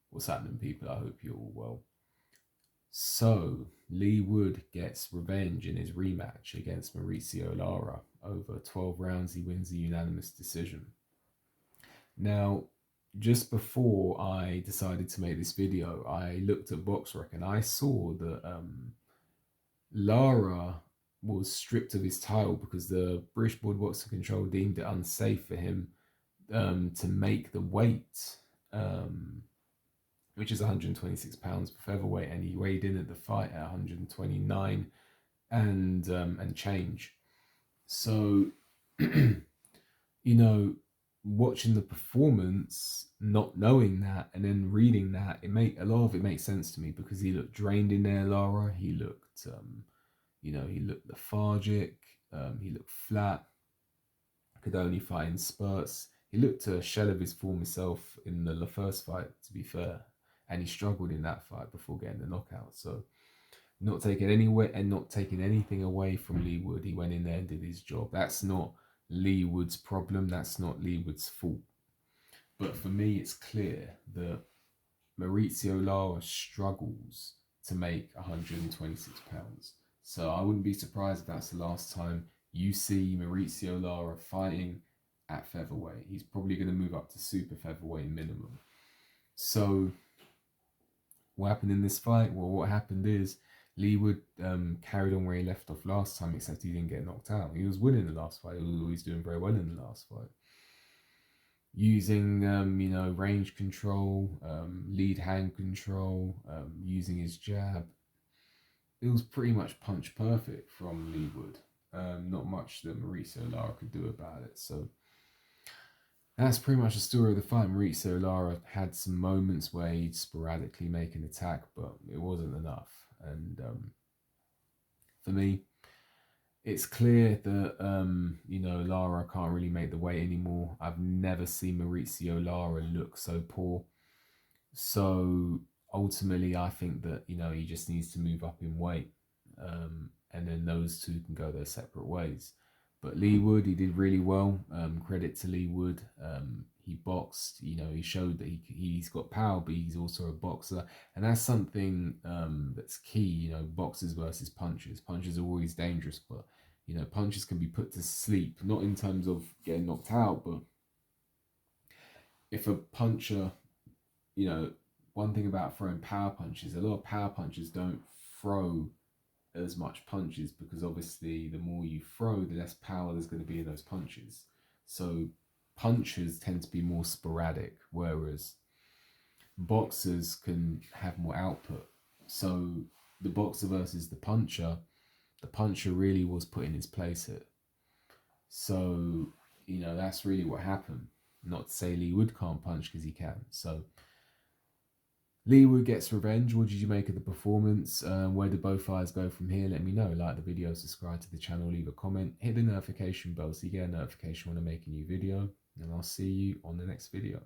What's happening, people? I hope you're all well. So, Leigh Wood gets revenge in his rematch against Mauricio Lara. Over 12 rounds, he wins a unanimous decision. Now, just before I decided to make this video, I looked at BoxRec and I saw that Lara was stripped of his title because the British Board of Boxing Control deemed it unsafe for him to make the weight, which is 126 pounds for featherweight, and he weighed in at the fight at 129 and change. So, you know, watching the performance, not knowing that, and then reading that, a lot of it makes sense to me because he looked drained in there, Lara. He looked, he looked lethargic. He looked flat. Could only fight in spurts. He looked a shell of his former self in the first fight, to be fair, and he struggled in that fight before getting the knockout. So, not taking anything away from Leigh Wood, he went in there and did his job. That's not Leigh Wood's problem. That's not Leigh Wood's fault. But for me, it's clear that Mauricio Lara struggles to make 126 pounds. So I wouldn't be surprised if that's the last time you see Mauricio Lara fighting at featherweight. He's probably going to move up to super featherweight minimum. So what happened in this fight? Well, what happened is Leigh Wood carried on where he left off last time, except he didn't get knocked out. He was winning the last fight. He was always doing very well in the last fight. Using, range control, lead hand control, using his jab. It was pretty much punch perfect from Leigh Wood. Not much that Mauricio Lara could do about it. So that's pretty much the story of the fight. Mauricio Lara had some moments where he'd sporadically make an attack, but it wasn't enough. And for me, it's clear that, Lara can't really make the weight anymore. I've never seen Mauricio Lara look so poor. So ultimately, I think that, he just needs to move up in weight. And then those two can go their separate ways. But Leigh Wood, he did really well. Credit to Leigh Wood. He boxed, he showed that he's got power, but he's also a boxer. And that's something that's key, boxers versus punchers. Punchers are always dangerous, but, punchers can be put to sleep, not in terms of getting knocked out, but if a puncher, one thing about throwing power punches, a lot of power punchers don't throw as much punches because obviously the more you throw, the less power there's going to be in those punches. So punchers tend to be more sporadic, whereas boxers can have more output. So the boxer versus the puncher really was put in his place here. So, that's really what happened. Not to say Leigh Wood can't punch, because he can. So Leigh Wood gets revenge. What did you make of the performance? Where do both fighters go from here? Let me know. Like the video, subscribe to the channel, leave a comment, hit the notification bell so you get a notification when I make a new video. And I'll see you on the next video.